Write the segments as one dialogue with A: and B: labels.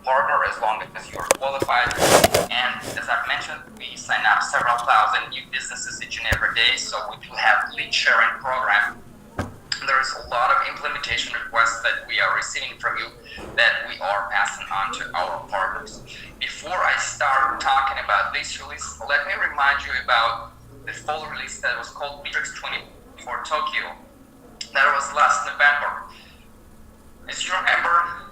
A: partner as long as you're qualified. And as I've mentioned, we sign up several thousand new businesses each and every day, so we do have lead sharing program. There's a lot of implementation requests that we are receiving from you that we are passing on to our partners. Before I start talking about this release, let me remind you about the full release that was called Bitrix 24 Tokyo. That was last November. As you remember,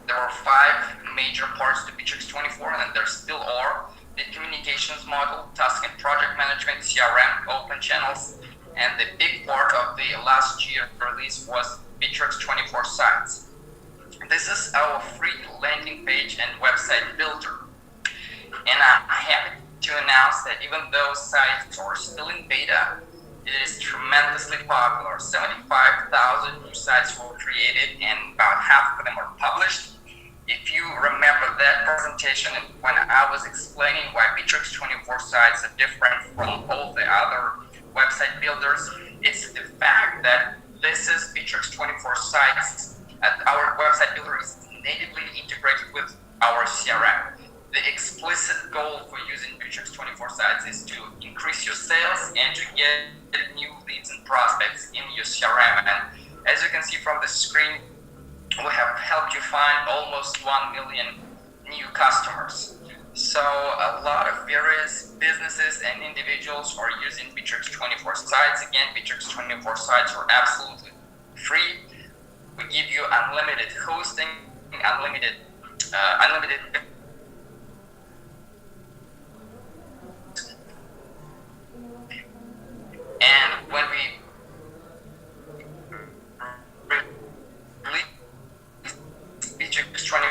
A: there were 5 major parts to Bitrix 24, and there still are: the communications model, task and project management, CRM, open channels, and the big part of the last year release was Bitrix 24 sites. This is our free landing page and website builder. And I'm happy to announce that even though sites are still in beta, it is tremendously popular. 75,000 new sites were created and about half of them are published. If you remember that presentation when I was explaining why Bitrix 24 sites are different from all the other website builders, it's the fact that this is Bitrix 24 sites. Our website builder is natively integrated with our CRM. The explicit goal for using Bitrix 24 sites is to increase your sales and to get new leads and prospects in your CRM. And as you can see from the screen, we have helped you find almost 1 million new customers. So a lot of various businesses and individuals are using Bitrix 24 sites. Again, Bitrix 24 sites are absolutely free. We give you unlimited hosting, unlimited and when we release Bitrix 24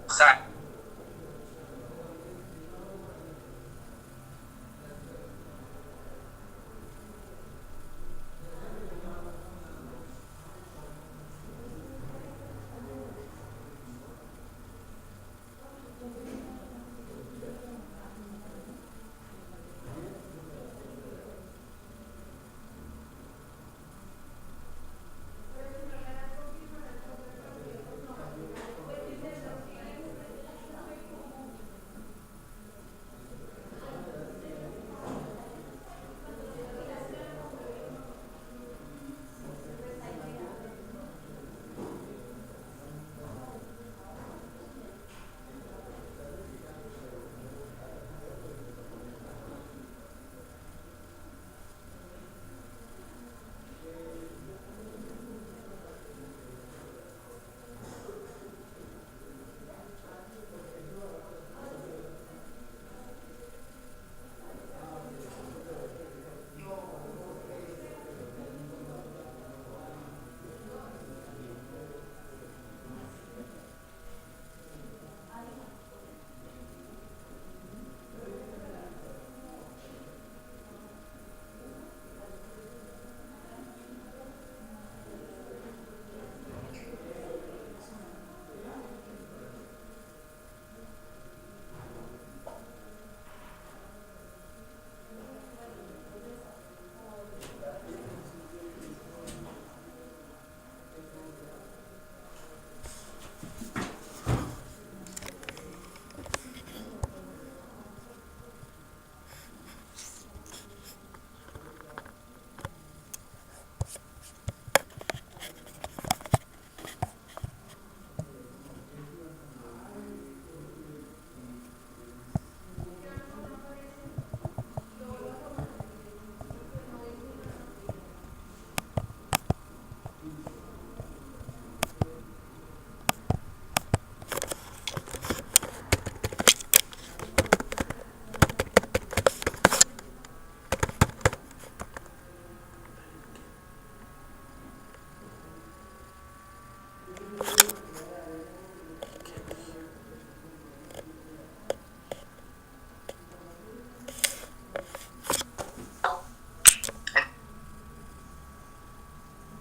A: site,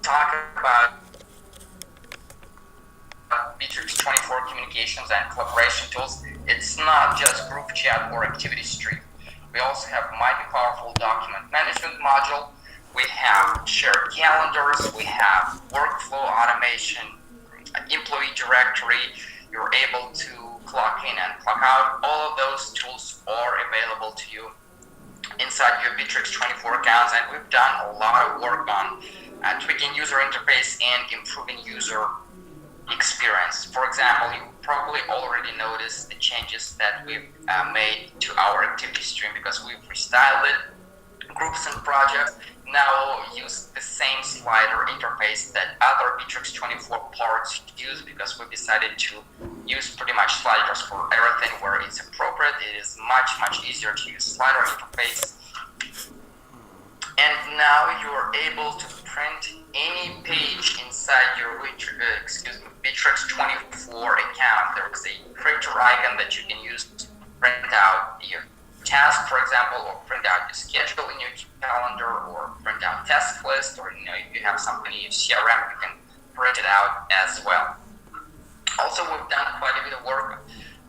A: talk about Bitrix 24 communications and collaboration tools. It's not just group chat or activity stream. We also have mighty powerful document management module. We have shared calendars. We have workflow automation automation, employee directory. You're able to clock in and clock out. All of those tools are available to you inside your Bitrix 24 accounts, and we've done a lot of work on tweaking user interface and improving user experience. For example, you probably already noticed the changes that we've made to our activity stream because we've restyled it. Groups and projects now use the same slider interface that other Bitrix 24 parts use because we decided to use pretty much sliders for everything where it's appropriate. It is much easier to use slider interface. And now you're able to print any page inside your Bitrix 24 account. There is a printer icon that you can use to print out your task, for example, or print out your schedule in your calendar, or print out task list, or if you have something in your CRM, you can print it out as well. Also, we've done quite a bit of work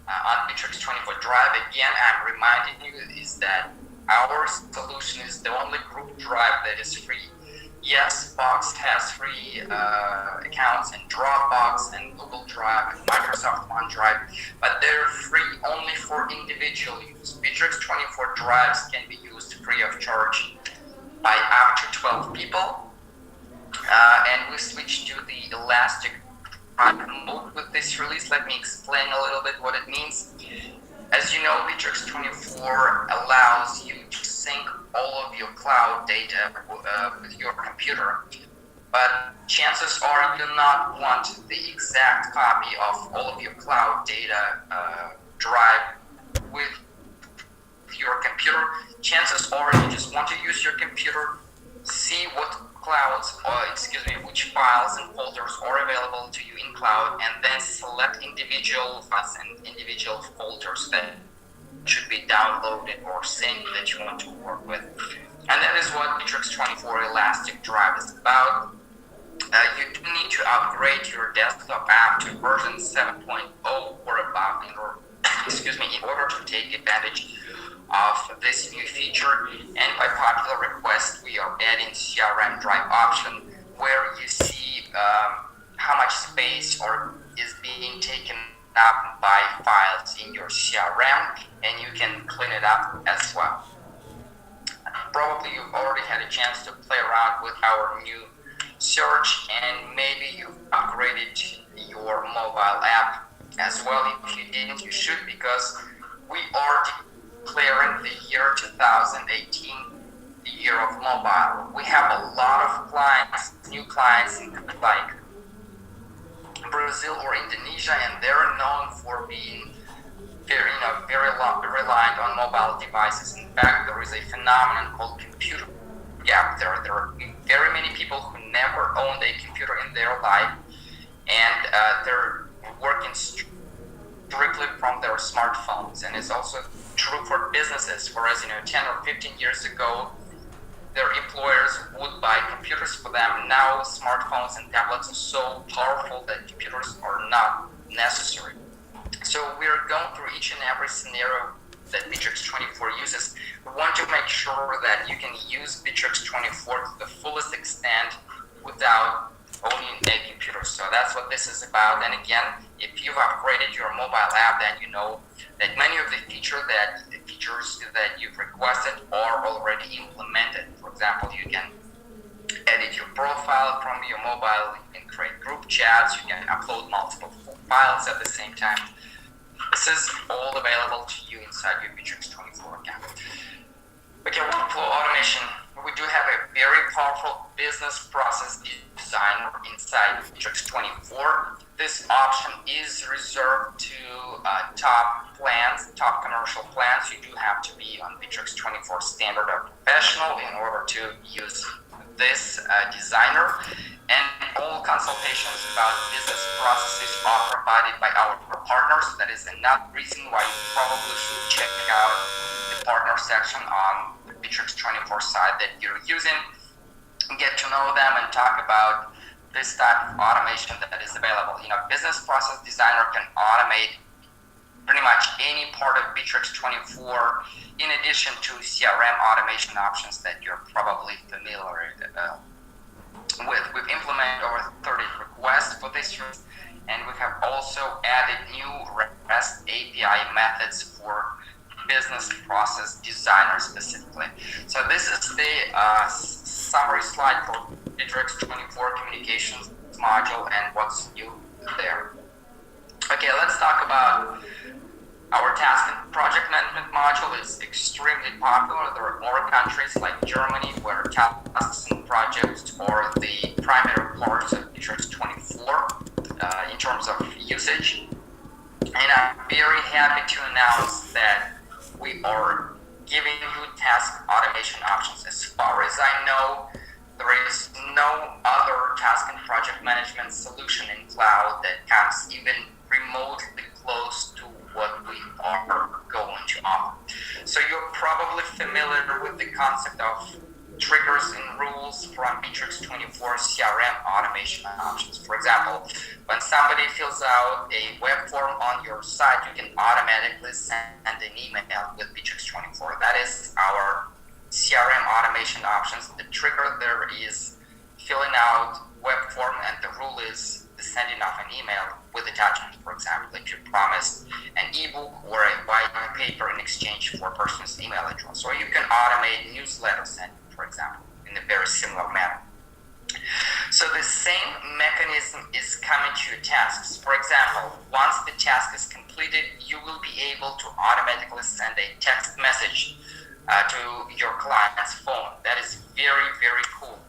A: on Bitrix 24 Drive. Again, I'm reminding you is that our solution is the only group drive that is free. Yes, Box has free accounts in Dropbox and Google Drive and Microsoft OneDrive, but they're free only for individual use. Bitrix 24 drives can be used free of charge by up to 12 people, and we switched to the Elastic Drive mode with this release. Let me explain a little bit what it means. As you know, Bitrix 24 allows you to sync all of your cloud data with your computer, but chances are you do not want the exact copy of all of your cloud data drive with your computer. Chances are you just want to use your computer, see what which files and folders are available to you in cloud, and then select individual files and individual folders that should be downloaded or synced that you want to work with. And that is what Bitrix 24 Elastic Drive is about. You do need to upgrade your desktop app to version 7.0 or above in order to take advantage of this new feature. And by popular request, we are adding CRM Drive option where you see how much space is being taken up by files in your CRM, and you can clean it up as well. Probably you've already had a chance to play around with our new search, and maybe you've upgraded your mobile app as well. If you didn't, you should, because we are declaring the year 2018 the year of mobile. We have a lot of clients, new clients in like Brazil or Indonesia, and they're known for being very reliant on mobile devices. In fact, there is a phenomenon called computer gap. There are very many people who never owned a computer in their life, and they're working strictly from their smartphones. And it's also true for businesses, whereas 10 or 15 years ago, their employers would buy computers for them. Now smartphones and tablets are so powerful that computers are not necessary. So we're going through each and every scenario that Bitrix 24 uses. We want to make sure that you can use Bitrix 24 to the fullest extent without owning a computer. So that's what this is about. And again, if you've upgraded your mobile app, then you know that many of the features that you've requested are already implemented. For example, you can edit your profile from your mobile, you can create group chats, you can upload multiple files at the same time. This is all available to you inside your Bitrix 24 account. Okay, workflow automation. We do have a very powerful business process designer inside Bitrix 24. This option is reserved to top commercial plans. You do have to be on Bitrix 24 Standard or Professional in order to use this designer. And all consultations about business processes are provided by our partners. That is another reason why you probably should check out the partner section on the Bitrix 24 site that you're using. Get to know them and talk about this type of automation that is available. Business process designer can automate pretty much any part of Bitrix 24 in addition to CRM automation options that you're probably familiar with. We've implemented over 30 requests histories, and we have also added new REST API methods for business process designers specifically. So this is the summary slide for Bitrix 24 communications module and what's new there. Okay, let's talk about our task and project management module. Is extremely popular. There are more countries like Germany where tasks and projects are the primary parts of Bitrix 24 in terms of usage. And I'm very happy to announce that we are giving you task automation options. As far as I know, there is no other task and project management solution in cloud that comes even remotely close to what we are going to offer. So you're probably familiar with the concept of triggers and rules from Bitrix 24 CRM automation options. For example, when somebody fills out a web form on your site, you can automatically send an email with Bitrix 24. That is our CRM automation options. The trigger there is filling out web form, and the rule is the sending of an email with attachment. For example, if you promised an ebook or a white paper in exchange for a person's email address, or you can automate newsletter sending, for example, in a very similar manner. So the same mechanism is coming to your tasks. For example, once the task is completed, you will be able to automatically send a text message to your client's phone. That is very, very cool.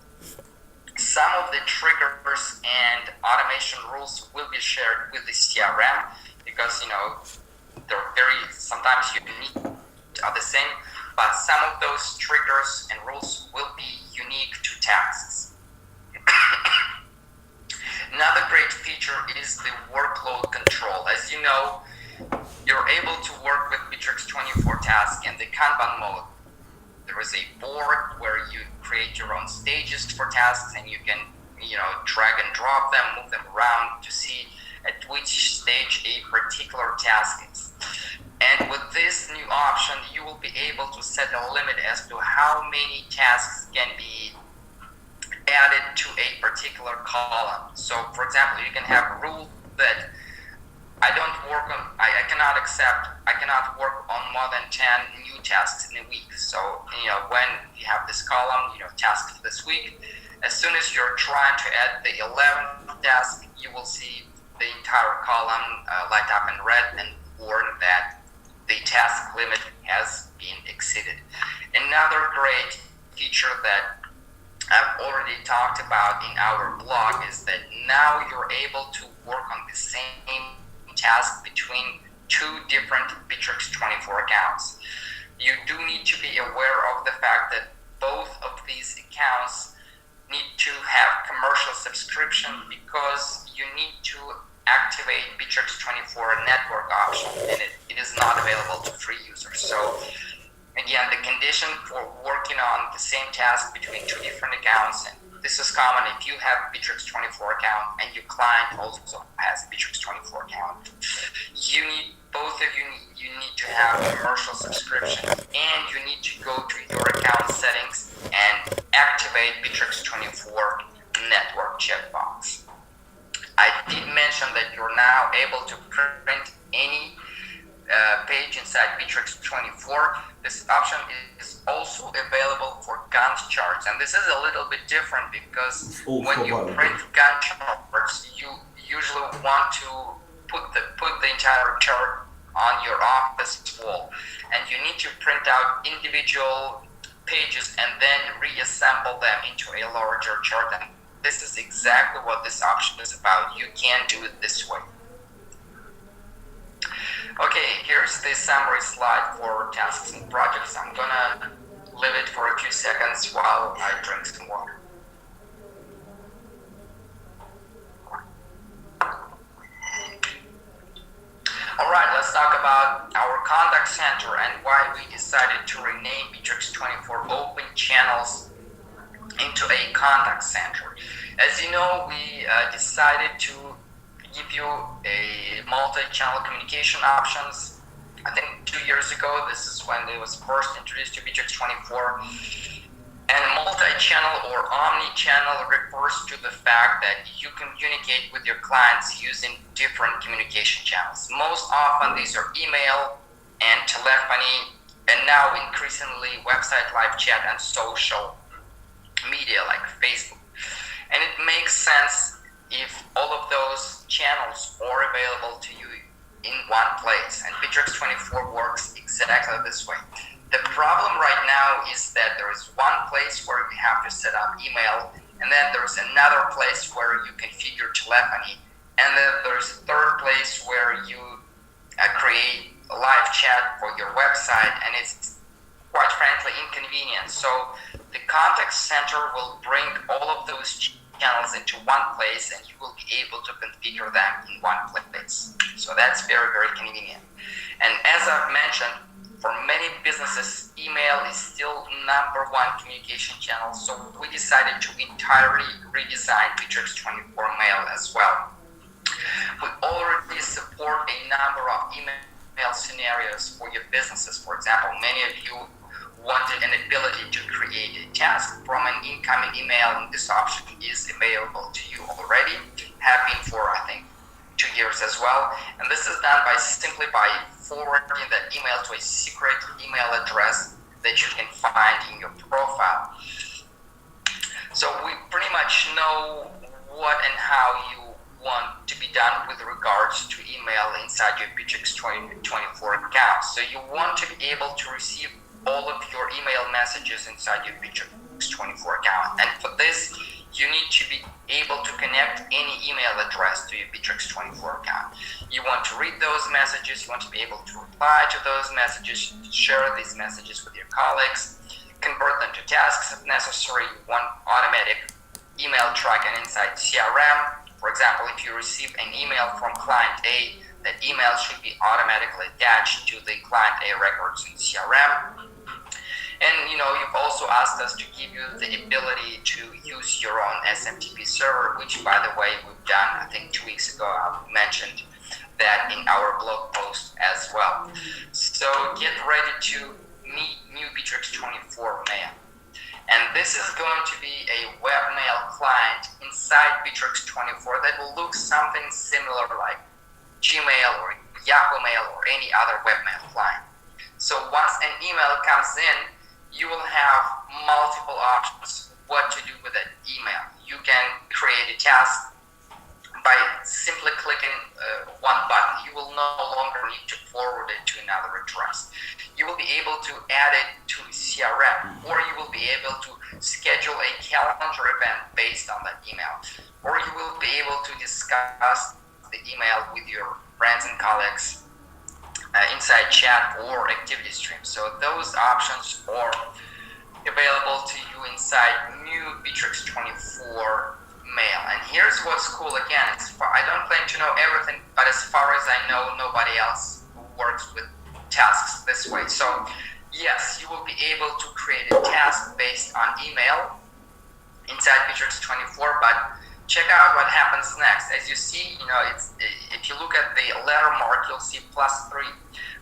A: Some of the triggers and automation rules will be shared with the CRM because, they're very sometimes unique, are the same, but some of those triggers and rules will be unique to tasks. Another great feature is the workload control. As you know, you're able to work with Bitrix 24 tasks in the Kanban mode. There is a board where you create your own stages for tasks, and you can, drag and drop them, move them around to see at which stage a particular task is. And with this new option, you will be able to set a limit as to how many tasks can be added to a particular column. So, for example, you can have a rule that I cannot work on more than 10 new tasks in a week. So, when you have this column, tasks for this week, as soon as you're trying to add the 11th task, you will see the entire column light up in red and warn that the task limit has been exceeded. Another great feature that I've already talked about in our blog is that now you're able to work on the same task between two different Bitrix 24 accounts. You do need to be aware of the fact that both of these accounts need to have commercial subscription because you need to activate Bitrix 24 network option, and it is not available to free users. So again, the condition for working on the same task between two different accounts, and this is common if you have Bitrix 24 account and your client also has Bitrix 24 account. Both of you need to have commercial subscription, and you need to go to your account settings and activate Bitrix 24 network checkbox. I did mention that you're now able to print any page inside Bitrix 24. This option is also available for Gantt charts, and this is a little bit different because when you print Gantt charts, you usually want to put the entire chart on your office wall, and you need to print out individual pages and then reassemble them into a larger chart. And this is exactly what this option is about. You can do it this way. Okay, here's the summary slide for tasks and projects. I'm gonna leave it for a few seconds while I drink some water. Alright, let's talk about our contact center and why we decided to rename Bitrix 24 Open Channels into a contact center. As you know, we decided to give you a multi-channel communication options. I think 2 years ago, this is when it was first introduced to Bitrix 24. And multi-channel or omni-channel refers to the fact that you communicate with your clients using different communication channels. Most often these are email and telephony, and now increasingly website, live chat, and social media like Facebook. And it makes sense if all of those channels are available to you in one place. And Bitrix 24 works exactly this way. The problem right now is that there is one place where you have to set up email, and then there's another place where you configure telephony, and then there's a third place where you create a live chat for your website, and it's quite frankly inconvenient. So the contact center will bring all of those channels into one place, and you will be able to configure them in one place. So that's very, very convenient. And as I've mentioned, for many businesses, email is still number one communication channel, so we decided to entirely redesign Bitrix 24 Mail as well. We already support a number of email scenarios for your businesses. For example, many of you wanted an ability to create a task from an incoming email, and this option is available to you already, have been for, I think, 2 years as well. And this is done simply by forwarding that email to a secret email address that you can find in your profile. So we pretty much know what and how you want to be done with regards to email inside your Bitrix 24 account. So you want to be able to receive all of your email messages inside your Bitrix 24 account. And for this, you need to be able to connect any email address to your Bitrix 24 account. You want to read those messages, you want to be able to reply to those messages, share these messages with your colleagues, convert them to tasks if necessary. You want automatic email tracking inside CRM. For example, if you receive an email from client A, that email should be automatically attached to the client A records in CRM. And you've also asked us to give you the ability to use your own SMTP server, which, by the way, we've done, I think 2 weeks ago. I mentioned that in our blog post as well. So get ready to meet new Bitrix 24 Mail. And this is going to be a webmail client inside Bitrix 24 that will look something similar like Gmail or Yahoo Mail or any other webmail client. So once an email comes in, you will have multiple options what to do with that email. You can create a task by simply clicking one button. You will no longer need to forward it to another address. You will be able to add it to CRM, or you will be able to schedule a calendar event based on that email, or you will be able to discuss the email with your friends and colleagues inside chat or activity stream. So those options are available to you inside new Bitrix 24 Mail. And here's what's cool again. I don't claim to know everything, but as far as I know, nobody else works with tasks this way. So yes, you will be able to create a task based on email inside Bitrix 24, but check out what happens next. As you see, if you look at the letter mark, you'll see +3.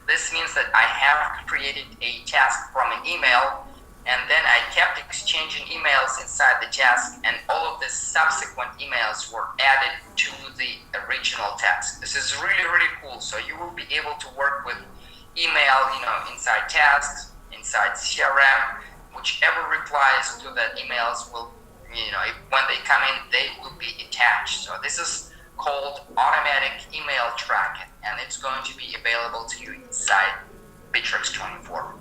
A: This means that I have created a task from an email, and then I kept exchanging emails inside the task, and all of the subsequent emails were added to the original task. This is really, really cool. So you will be able to work with email, inside tasks, inside CRM, whichever replies to that emails will, when they come in, they will be attached. So this is called automatic email tracking, and it's going to be available to you inside Bitrix 24.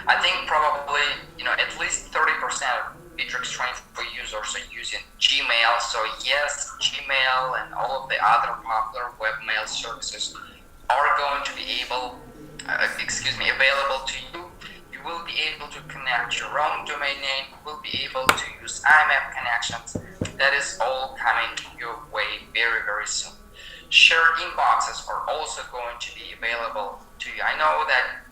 A: I think probably, at least 30% of Bitrix 24 users are using Gmail. So yes, Gmail and all of the other popular webmail services are going to be available to you. You will be able to connect your own domain name. You will be able to use IMAP connections. That is all coming your way very, very soon. Shared inboxes are also going to be available to you. I know that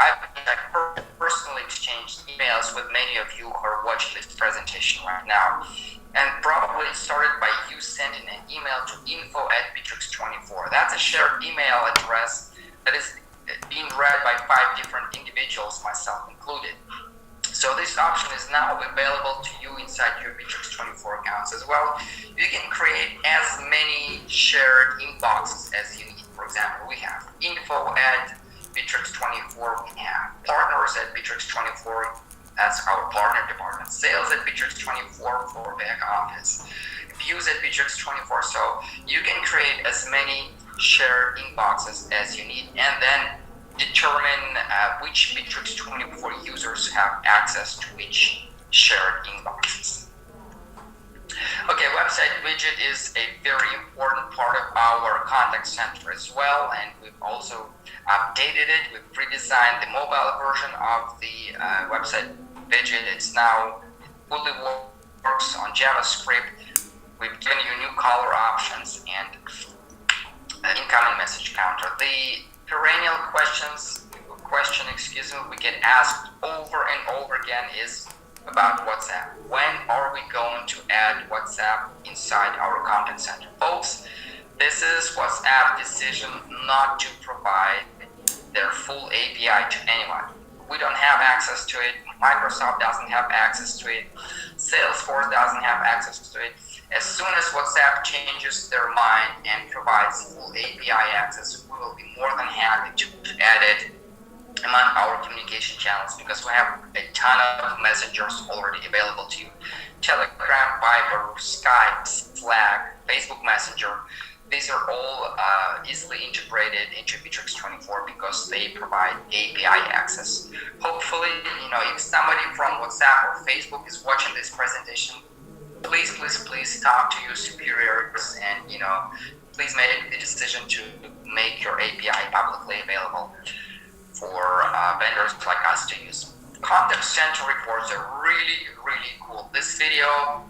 A: I've personally exchanged emails with many of you who are watching this presentation right now, and probably started by you sending an email to info@bitrix24. That's a shared email address that is being read by 5 different individuals, myself included. So this option is now available to you inside your Bitrix 24 accounts as well. You can create as many shared inboxes as you need. For example, we have info at Bitrix 24, we have partners at Bitrix 24, that's our partner department, sales at Bitrix 24 for back office, views at Bitrix 24. So you can create as many shared inboxes as you need, and then determine which Bitrix 24 users have access to which shared inboxes. Okay, website widget is a very important part of our contact center as well, and we've also updated it. We've redesigned the mobile version of the website widget. It's now fully works on JavaScript. We've given you new color options and incoming message counter. The perennial question we get asked over and over again is about WhatsApp. When are we going to add WhatsApp inside our contact center? Folks, this is WhatsApp decision not to provide their full API to anyone. We don't have access to it. Microsoft doesn't have access to it. Salesforce doesn't have access to it. As soon as WhatsApp changes their mind and provides full API access, we will be more than happy to add it among our communication channels, because we have a ton of messengers already available to you. Telegram, Viber, Skype, Slack, Facebook Messenger. These are all easily integrated into Bitrix 24 because they provide API access. Hopefully, if somebody from WhatsApp or Facebook is watching this presentation, please talk to your superiors and please make the decision to make your API publicly available for vendors like us to use. Contact center reports are really cool. This video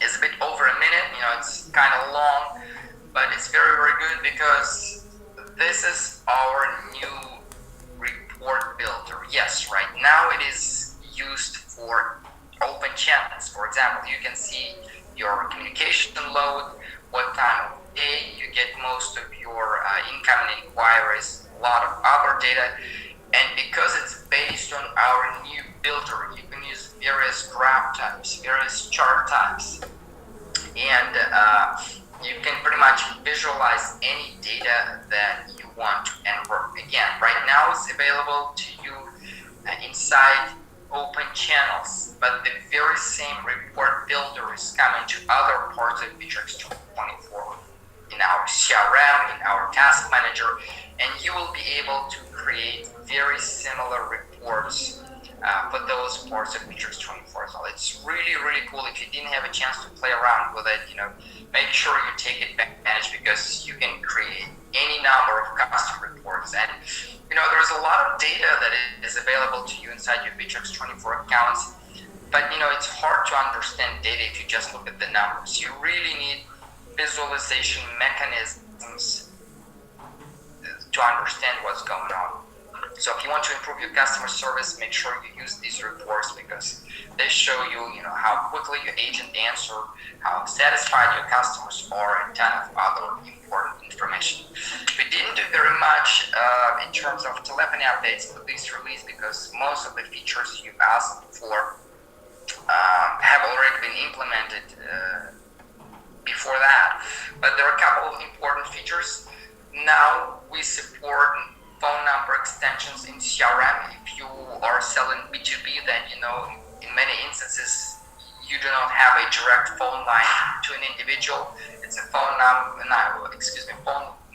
A: is a bit over a minute, it's kind of long, but it's very good because this is our new report builder. Yes, right now it is used for open channels. For example, you can see your communication load, what time of day you get most of your incoming inquiries, a lot of other data, and because it's based on our new builder, you can use various graph types, various chart types, and you can pretty much visualize any data that you want to enter. Again, right now it's available to you inside open channels, but the very same report builder is coming to other parts of Bitrix 24 in our CRM, in our task manager, and you will be able to create very similar reports for those parts of Bitrix 24 as well. It's really cool. If you didn't have a chance to play around with it, make sure you take advantage, because you can create any number of custom reports. And there's a lot of data that is available to you inside your Bitrix 24 accounts, but it's hard to understand data if you just look at the numbers. You really need visualization mechanisms to understand what's going on. So if you want to improve your customer service, make sure you use these reports, because they show you, how quickly your agent answer, how satisfied your customers are, and a ton of other important information. We didn't do very much in terms of telephony updates for this release, because most of the features you've asked for have already been implemented before that. But there are a couple of important features. Now we support phone number extensions in CRM. If you are selling B2B, then in many instances you do not have a direct phone line to an individual. It's a phone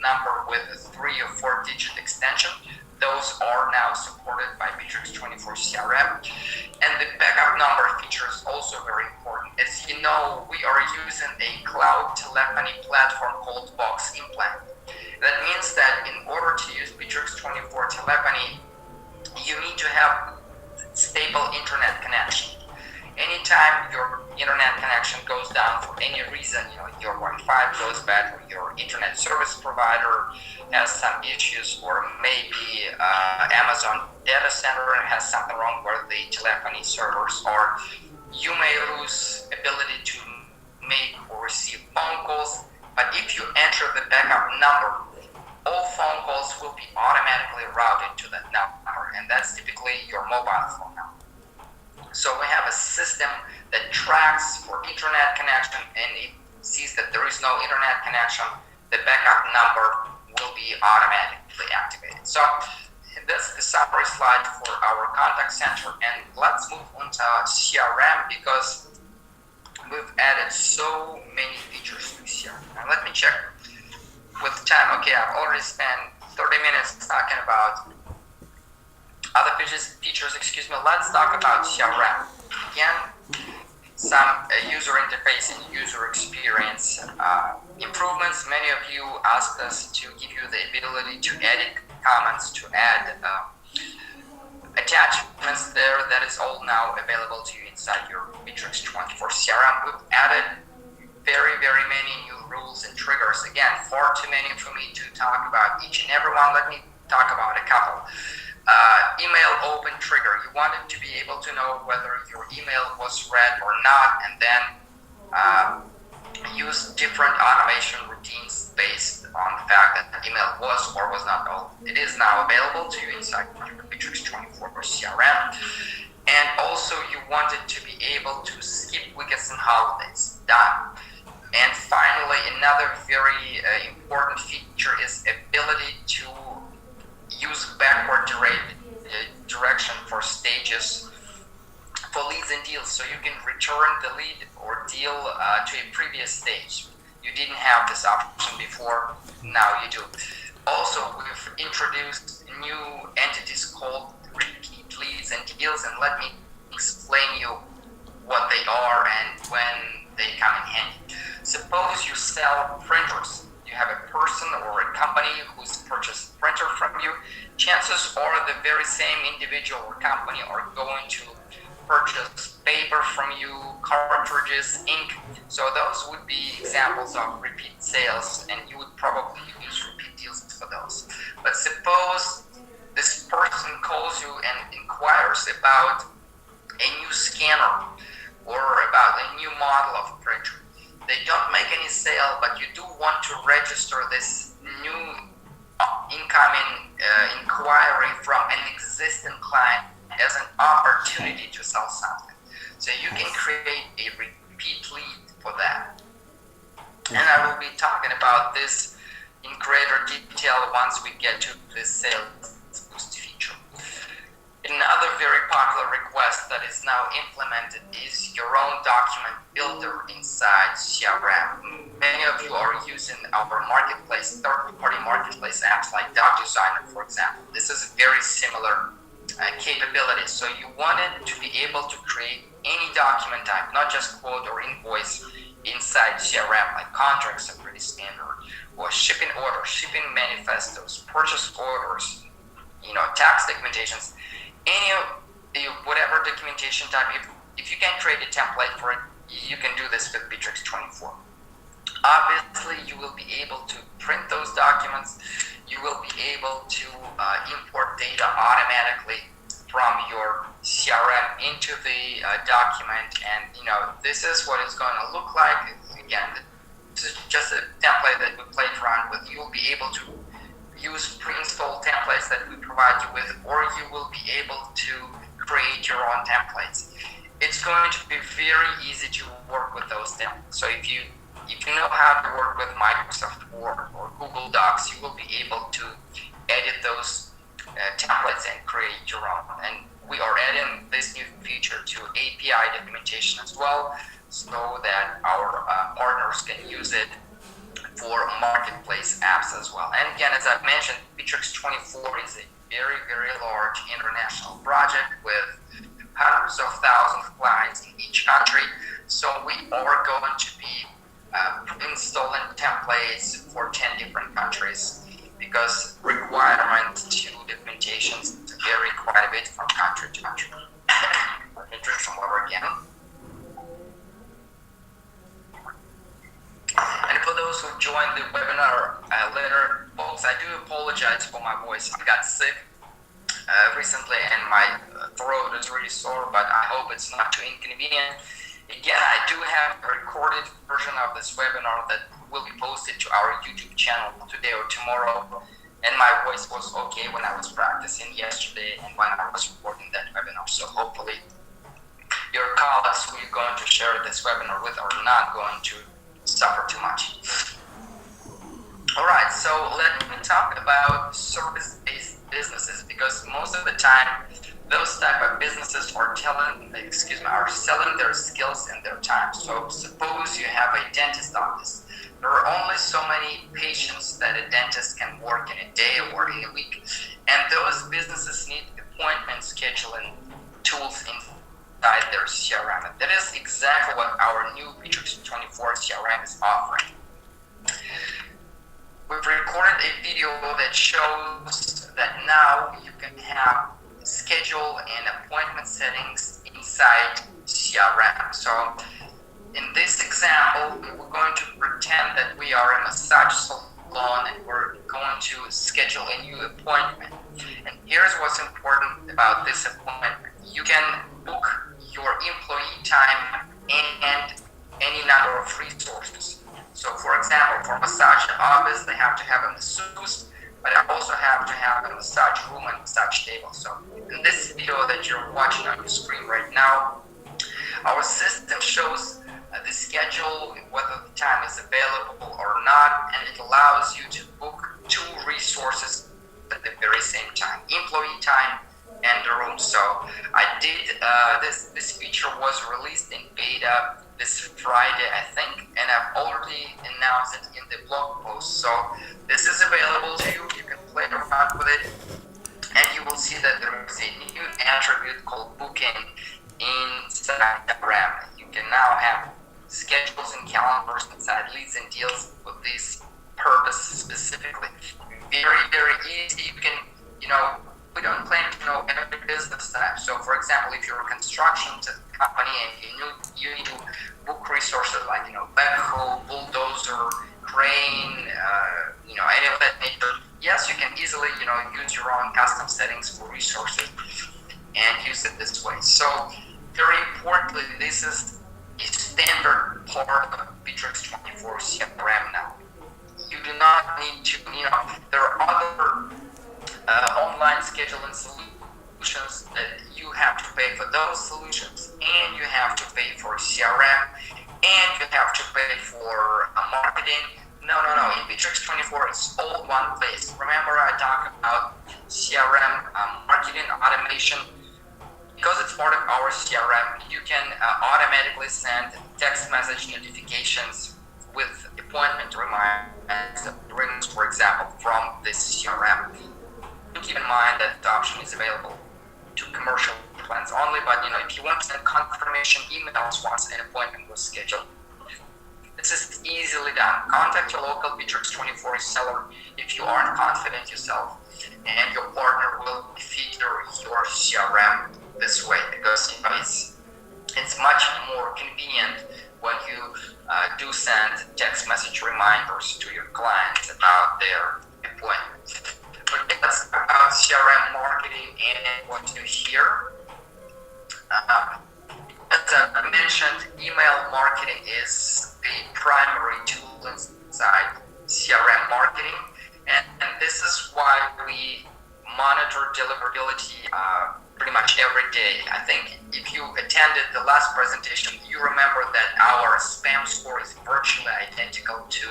A: number with a 3 or 4 digit extension. Those are now supported by Bitrix 24 CRM. And the backup number feature is also very important. As you know, we are using a cloud telephony platform called Box Implant. That means that in order to use Bitrix 24 telephony, you need to have stable internet connection. Anytime your internet connection goes down for any reason, your Wi-Fi goes bad, or your internet service provider has some issues, or maybe Amazon data center has something wrong where the telephony servers are, you may lose ability to make or receive phone calls. But if you enter the backup number, all phone calls will be automatically routed to that number, and that's typically your mobile phone number. So we have a system that tracks for internet connection, and it sees that there is no internet connection, the backup number will be automatically activated. So that's the summary slide for our contact center, and let's move on to CRM because we've added so many features to CRM. Now let me check with time. Okay, I've already spent 30 minutes talking about other features. Let's talk about CRM. Again, some user interface and user experience improvements. Many of you asked us to give you the ability to edit comments, to add attachments there. That is all now available to you inside your Bitrix 24 CRM. We've added very, very many new rules and triggers. Again, far too many for me to talk about each and every one. Let me talk about a couple. Email open trigger. You wanted to be able to know whether your email was read or not, and then use different automation routines based on the fact that the email was or was not open. It is now available to you inside Bitrix 24 CRM. And also you wanted to be able to skip weekends and holidays. Done. And finally, another very important feature is ability to use backward direction for stages for leads and deals, so you can return the lead or deal to a previous stage. You didn't have this option before, now you do. Also, we've introduced new entities called repeat leads and deals, and let me explain you what they are and when they come in handy. Suppose you sell printers. You have a person or a company who's purchased a printer from you. Chances are the very same individual or company are going to purchase paper from you, cartridges, ink. So those would be examples of repeat sales, and you would probably use repeat deals for those. But suppose this person calls you and inquires about a new scanner or about a new model of printer. They don't make any sale, but you do want to register this new incoming inquiry from an existing client as an opportunity to sell something. So you can create a repeat lead for that. And I will be talking about this in greater detail once we get to this sales boost feature. Another very popular request that is now implemented is your own document builder inside CRM. Many of you are using our marketplace, third-party marketplace apps like DocDesigner, for example. This is a very similar capability. So you wanted to be able to create any document type, not just quote or invoice inside CRM, like contracts are pretty standard, or shipping orders, shipping manifestos, purchase orders, tax documentations. Any of whatever documentation type, if you can create a template for it, you can do this with Bitrix 24. Obviously, you will be able to print those documents. You will be able to import data automatically from your CRM into the document, and this is what it's going to look like. Again, this is just a template that we played around with. You will be able to use pre-installed templates that we provide you with, or you will be able to create your own templates. It's going to be very easy to work with those templates. So if you know how to work with Microsoft Word or Google Docs, you will be able to edit those templates and create your own. And we are adding this new feature to API documentation as well, so that our partners can use it for marketplace apps as well. And again, as I've mentioned, Bitrix 24 is a very, very large international project with hundreds of thousands of clients in each country. So we are going to be installing templates for 10 different countries, because requirement to documentations vary quite a bit from country to country. Let me drink some water again. And for those who joined the webinar later, folks, I do apologize for my voice. I got sick recently and my throat is really sore, but I hope it's not too inconvenient. Again, I do have a recorded version of this webinar that will be posted to our YouTube channel today or tomorrow. And my voice was okay when I was practicing yesterday and when I was recording that webinar. So hopefully your colleagues who you're going to share this webinar with are not going to suffer too much. All right, so let me talk about service-based businesses, because most of the time those type of businesses are selling their skills and their time. So suppose you have a dentist office. There are only so many patients that a dentist can work in a day or in a week, and those businesses need appointment scheduling tools inside their CRM. And that is exactly what our new Bitrix 24 CRM is offering. We've recorded a video that shows that now you can have schedule and appointment settings inside CRM. So in this example, we're going to pretend that we are a massage salon and we're going to schedule a new appointment. And here's what's important about this appointment. You can book your employee time and any number of resources. So for example, for massage office, they have to have a masseuse, but I also have to have a massage room and massage table. So in this video that you're watching on your screen right now, our system shows the schedule, whether the time is available or not, and it allows you to book 2 resources at the very same time, employee time and the room. So I did, this feature was released in beta this Friday, I think, and I've already announced it in the blog post. So this is available to you. You can play around with it, and you will see that there is a new attribute called booking inside CRM. You can now have schedules and calendars inside leads and deals with this purpose specifically. Very, very easy. You can, we don't claim to know every business type. So for example, if you're a construction company and you need to book resources like, backhoe, bulldozer, crane, any of that nature, yes, you can easily, use your own custom settings for resources and use it this way. So very importantly, this is a standard part of Bitrix 24 CRM now. You do not need to, there are other online scheduling solutions that you have to pay for those solutions, and you have to pay for CRM, and you have to pay for marketing. No. In Bitrix 24, it's all one place. Remember, I talked about CRM, marketing automation. Because it's part of our CRM, you can automatically send text message notifications with appointment reminders, for example, from this CRM. Keep in mind that the option is available to commercial plans only, but if you want to send confirmation emails once an appointment was scheduled, this is easily done. Contact your local Bitrix 24 seller if you aren't confident yourself, and your partner will configure your CRM this way, because it's much more convenient when you do send text message reminders to your clients about their appointment. But let's talk about CRM marketing and what to do here. As I mentioned, email marketing is the primary tool inside CRM marketing, and this is why we monitor deliverability pretty much every day. I think if you attended the last presentation, you remember that our spam score is virtually identical to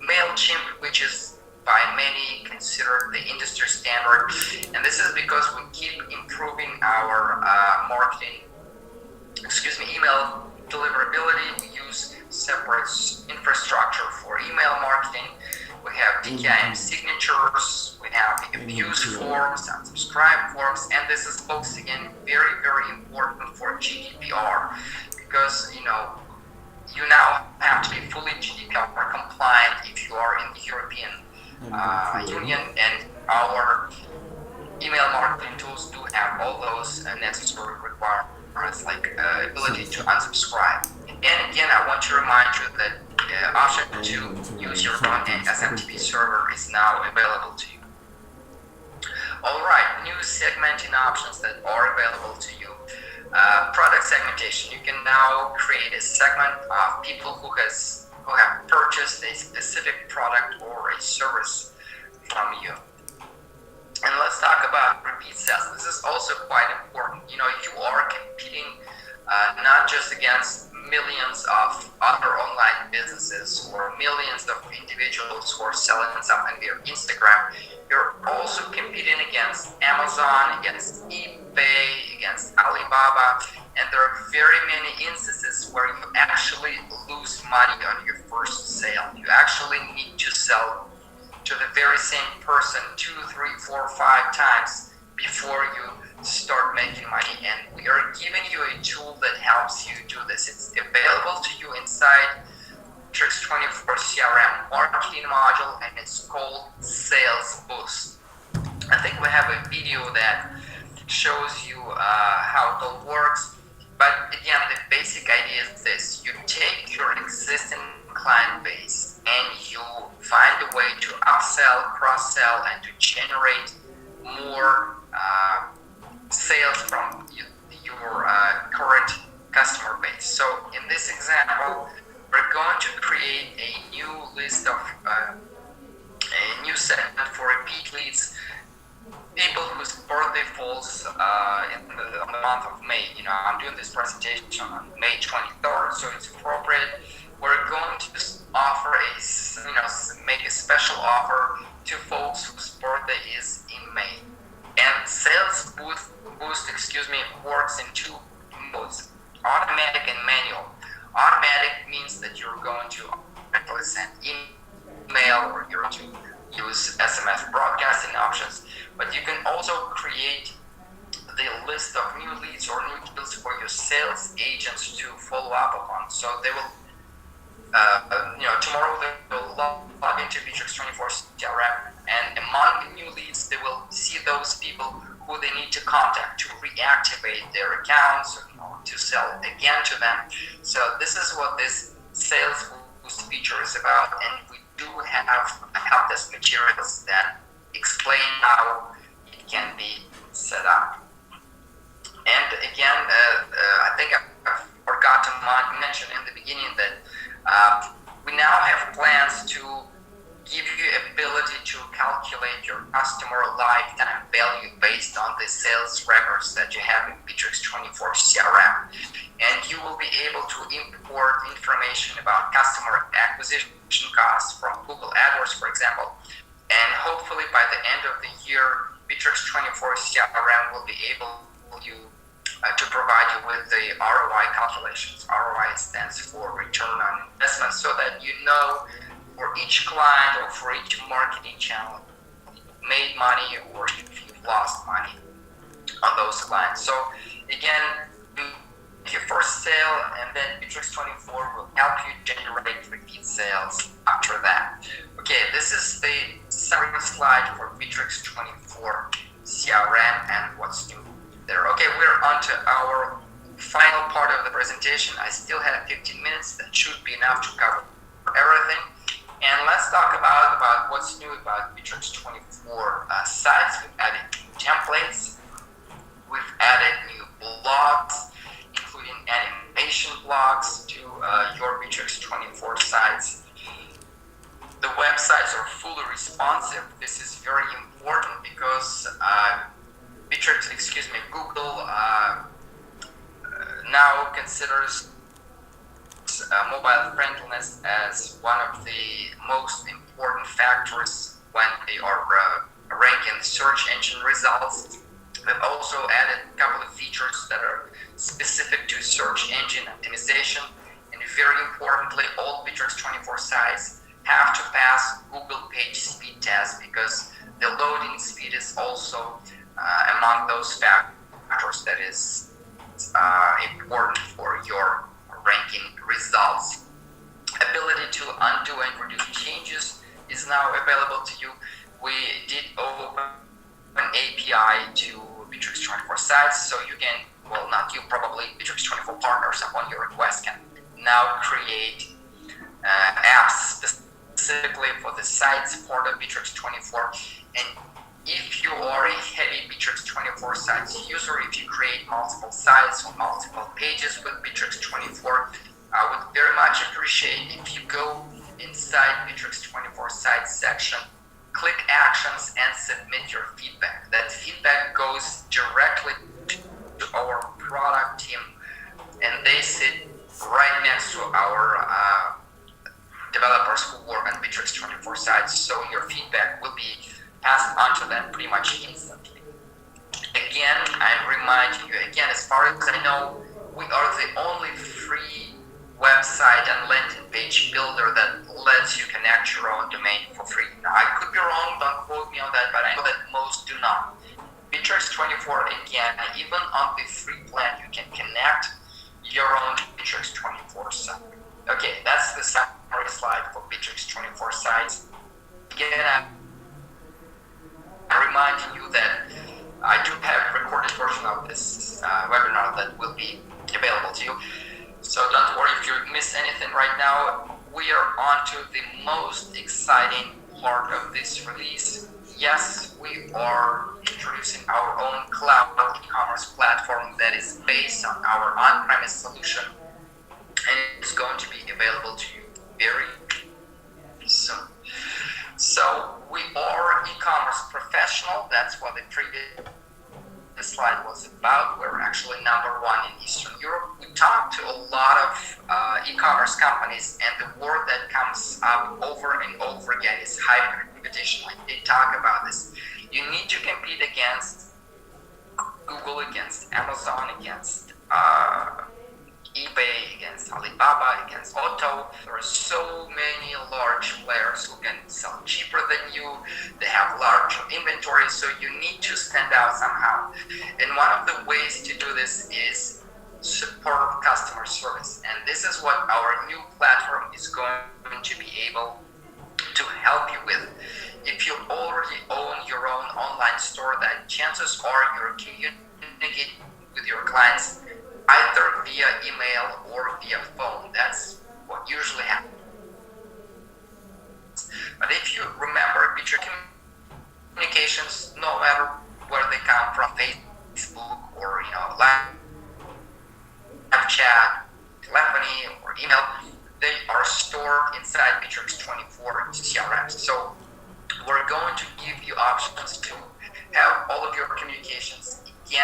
A: MailChimp, which is by many considered the industry standard. And this is because we keep improving our email deliverability. We use separate infrastructure for email marketing. We have DKIM signatures, we have abuse forms, unsubscribe forms, and this is also again very, very important for GDPR, because you now have to be fully GDPR compliant if you are in the European Union, and our email marketing tools do have all those necessary requirements, like ability to unsubscribe. And again, I want to remind you that the option to use your own SMTP server is now available to you. Alright, new segmenting options that are available to you. Product segmentation. You can now create a segment of people who have purchased a specific product or a service from you. And let's talk about repeat sales. This is also quite important. You are competing not just against millions of other online businesses or millions of individuals who are selling something via Instagram. You're also competing against Amazon, against eBay, against Alibaba, and there are very many instances where you actually lose money on your first sale. You actually need to sell to the very same person 2, 3, 4, 5 times before you start making money. And we are giving you a tool that helps you do this. It's available to you inside Bitrix 24 CRM marketing module, and it's called Sales Boost. I think we have a video that shows you how it all works. But again, the basic idea is this: you take your existing client base and you find a way to upsell, cross-sell, and to generate more sales from your current customer base. So in this example, we're going to create a new list of a new segment for repeat leads, people whose birthday falls on the month of May. I'm doing this presentation on May 23rd, so it's appropriate. We're going to offer make a special offer to folks whose birthday is in May. And Sales Boost works in two modes: automatic and manual. Automatic means that you're going to send email or you're going to use SMS broadcasting options, but you can also create the list of new leads or new deals for your sales agents to follow up upon. So they will, tomorrow they will log into Bitrix 24 CRM, and among the new leads, they will see those people who they need to contact to reactivate their accounts, or to sell again to them. So this is what this Sales Boost feature is about, and we do have help desk materials that explain how it can be set up. And again, I think I forgot to mention in the beginning that we now have plans to give you ability to calculate your customer lifetime value based on the sales records that you have in Bitrix 24 CRM. And you will be able to import information about customer acquisition costs from Google AdWords, for example. And hopefully by the end of the year, Bitrix 24 CRM will be able to provide you with the ROI calculations. ROI stands for return on investment, so that you know for each client or for each marketing channel you made money or if you lost money on those clients. So again, make your first sale, and then Bitrix 24 will help you generate repeat sales after that. Okay, this is the summary slide for Bitrix 24 CRM and what's new there. Okay, we're on to our final part of the presentation. I still have 15 minutes. That should be enough to cover everything. And let's talk about what's new about Bitrix 24 sites. We've added new templates. We've added new blogs, including animation blogs to your Bitrix 24 sites. The websites are fully responsive. This is very important because Google now considers mobile friendliness as one of the most important factors when they are ranking search engine results. We've also added a couple of features that are specific to search engine optimization, and very importantly, all Bitrix 24 sites have to pass Google page speed test, because the loading speed is also among those factors that is important for your ranking results. Ability to undo and reduce changes is now available to you. We did open an API to Bitrix 24 sites, so you can, well, not you, probably Bitrix 24 partners upon your request can now create apps specifically for the sites part of Bitrix 24. And if you are a heavy Bitrix 24 sites user, if you create multiple sites or multiple pages with Bitrix 24, I would very much appreciate if you go inside Bitrix 24 sites section, click actions, and submit your feedback. That feedback goes directly to our product team and they sit right next to our developers who work on Bitrix 24 sites, so your feedback will be passed on to them pretty much instantly. Again, I'm reminding you, again, as far as I know, we are the only free website and landing page builder that lets you connect your own domain for free. Now, I could be wrong, don't quote me on that, but I know that most do not. Bitrix 24, again, even on the free plan, you can connect your own Bitrix 24 site. Okay, that's the summary slide for Bitrix 24 sites. Again, I'm reminding you that I do have a recorded version of this webinar that will be available to you. So don't worry if you miss anything right now. We are on to the most exciting part of this release. Yes, we are introducing our own cloud e-commerce platform that is based on our on-premise solution, and it's going to be available to you very soon. So we are e-commerce professional. That's what the previous slide was about. We're actually number one in Eastern Europe. We talk to a lot of e-commerce companies, and the word that comes up over and over again is hyper competition. Like they talk about this. You need to compete against Google, against Amazon, against eBay, against Alibaba, against Otto. There are so many large players who can sell cheaper than you. They have larger inventory, so you need to stand out somehow. And one of the ways to do this is superb customer service. And this is what our new platform is going to be able to help you with. If you already own your own online store, then chances are you're communicating with your clients either via email or via phone. That's what usually happens. But if you remember, Bitrix communications, no matter where they come from, Facebook or live chat, telephony, or email, they are stored inside Bitrix 24 CRM. So we're going to give you options to have all of your communications and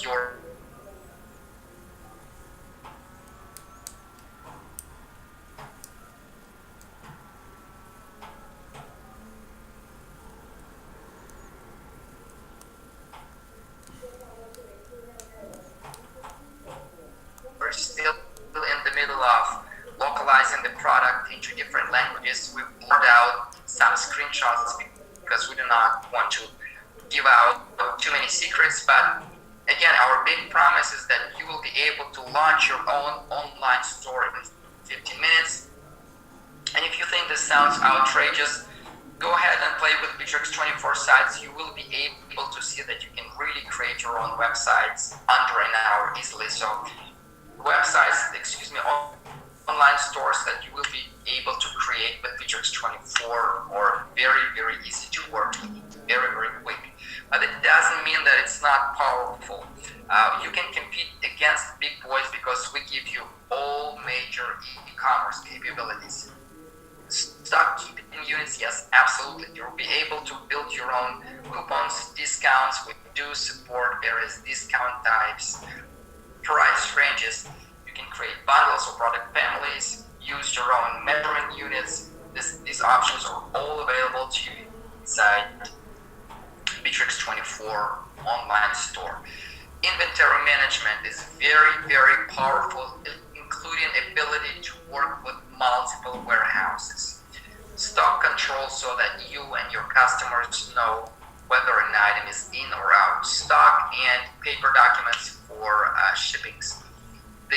A: your we're still in the middle of localizing the product into different languages. We poured out some screenshots because we do not want to give out too many secrets, but again, our big promise is that you will be able to launch your own online store in 15 minutes. And if you think this sounds outrageous, go ahead and play with Bitrix 24 sites. You will be able to see that you can really create your own websites under an hour easily. So online stores that you will be able to create with Bitrix 24 are very, very easy to work with, very, very quick. But it doesn't mean that it's not powerful. You can compete against big boys because we give you all major e-commerce capabilities. Stock keeping units, yes, absolutely. You'll be able to build your own coupons, discounts. We do support various discount types, price ranges. You can create bundles or product families, use your own measurement units. These options are all available to you inside Bitrix 24 online store. Inventory management is very, very powerful, including ability to work with multiple warehouses. Stock control so that you and your customers know whether an item is in or out of stock, and paper documents for shippings. The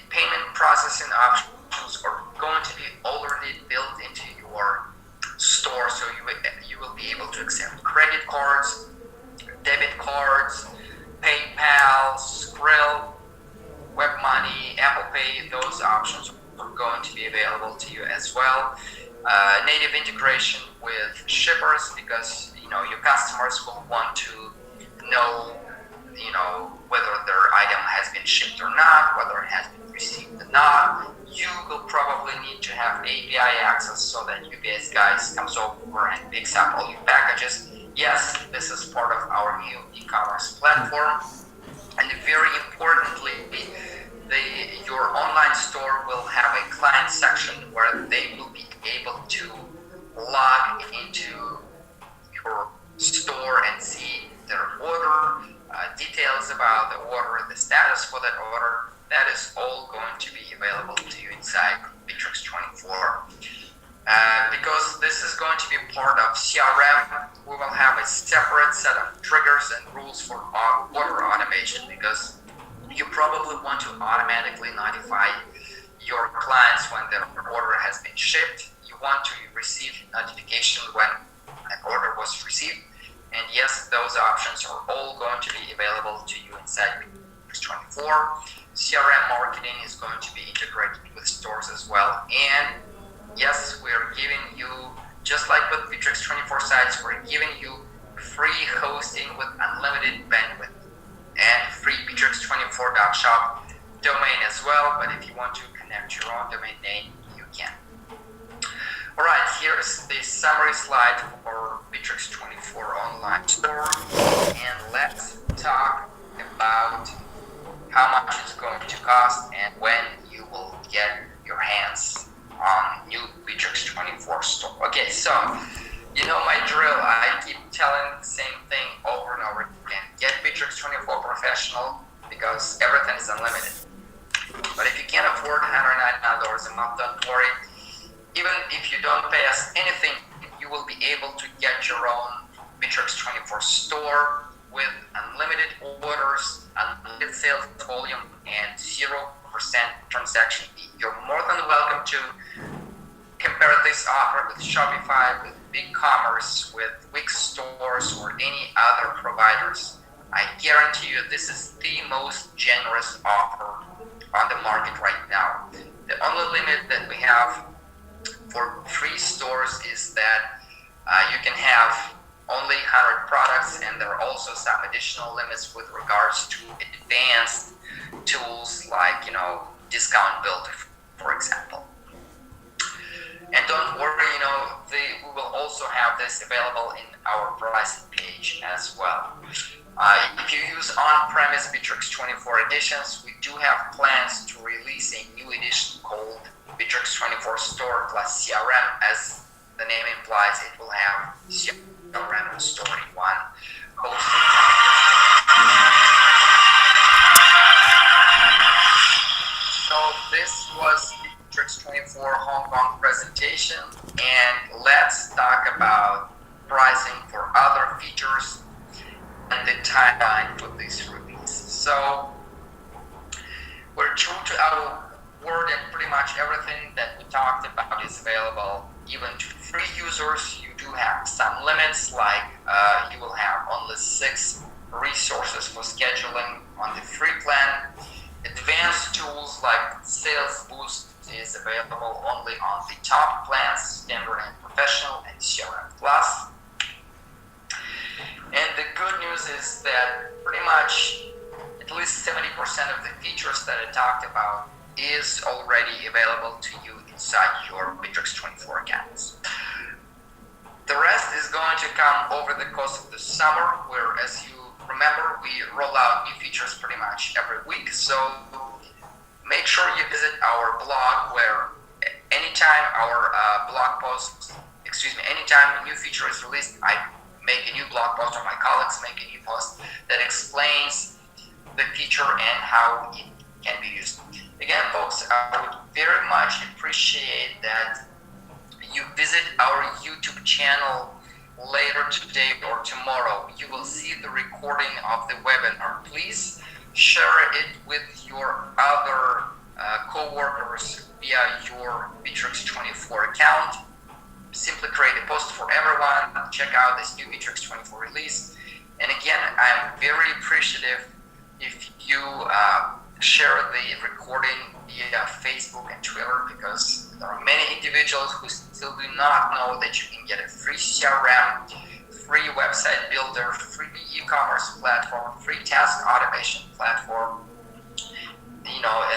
A: payment processing options are going to be already built into your store, so you will be able to accept credit cards, debit cards, PayPal, Skrill, WebMoney, Apple Pay. Those options are going to be available to you as well. Native integration with shippers, because your customers will want to know, whether their item has been shipped or not, whether it has been received or not. You will probably need to have API access so that UPS guys comes over and picks up all your packages. Yes, this is part of our new e-commerce platform, and very importantly, your online store will have a client section where they will be able to log into your store and see their order, details about the order, the status for that order. That is all going to be available to you inside Bitrix 24. Because this is going to be part of CRM, we will have a separate set of triggers and rules for order automation, because you probably want to automatically notify your clients when their order has been shipped. You want to receive notification when an order was received. And yes, those options are all going to be available to you inside Bitrix 24. CRM marketing is going to be integrated with stores as well. And yes, we're giving you, just like with Bitrix 24 sites, we're giving you free hosting with unlimited bandwidth and free Bitrix24.shop domain as well. But if you want to connect your own domain name, you can. All right, here's the summary slide for Bitrix 24 online store. And let's talk about how much it's going to cost and when you will get your hands on new Bitrix 24 store. Okay, so you know my drill. I keep telling the same thing over and over again. Get Bitrix 24 Professional, because everything is unlimited. But if you can't afford $199 a month, don't worry. Even if you don't pay us anything, you will be able to get your own Bitrix 24 store with unlimited orders, unlimited sales volume, and 0% transaction fee. You're more than welcome to compare this offer with Shopify, with BigCommerce, with Wix stores, or any other providers. I guarantee you this is the most generous offer on the market right now. The only limit that we have for free stores is that you can have only 100 products, and there are also some additional limits with regards to advanced tools like, Discount Builder, for example. And don't worry, we will also have this available in our pricing page as well. If you use on-premise Bitrix 24 editions, we do have plans to release a new edition called Bitrix 24 Store plus CRM. As the name implies, it will have CRM and Store in one, So this was Bitrix 24 Hong Kong presentation, and let's talk about pricing for other features and the timeline for this release. So we're true to our word, and pretty much everything that we talked about is available even to free users. You do have some limits, like you will have only 6 resources for scheduling on the free plan. Advanced tools like Sales Boost is available only on the top plans, Standard and Professional, and CRM Plus. And the good news is that pretty much at least 70% of the features that I talked about is already available to you inside your Bitrix 24 accounts. The rest is going to come over the course of the summer, where, as you remember, we roll out new features pretty much every week. So make sure you visit our blog, where anytime anytime a new feature is released, I make a new blog post, or my colleagues make a new post that explains the feature and how it can be used. Again, folks, I would very much appreciate that you visit our YouTube channel later today or tomorrow. You will see the recording of the webinar. Please share it with your other co-workers via your Bitrix 24 account. Simply create a post for everyone. Check out this new Bitrix 24 release. And again, I'm very appreciative if you share the recording via Facebook and Twitter, because there are many individuals who still do not know that you can get a free CRM, free website builder, free e-commerce platform, free task automation platform,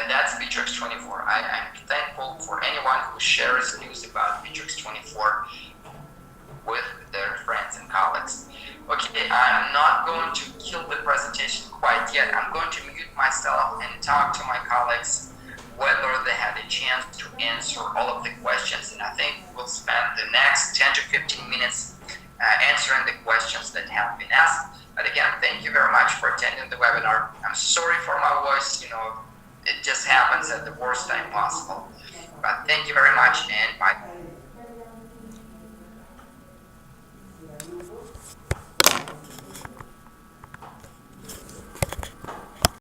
A: and that's Bitrix 24. I'm thankful for anyone who shares news about Bitrix 24 with their friends and colleagues. Okay, I'm not going to kill the presentation quite yet. I'm going to mute myself and talk to my colleagues whether they had a chance to answer all of the questions. And I think we'll spend the next 10 to 15 minutes answering the questions that have been asked. But again, thank you very much for attending the webinar. I'm sorry for my voice, it just happens at the worst time possible. But thank you very much, and bye.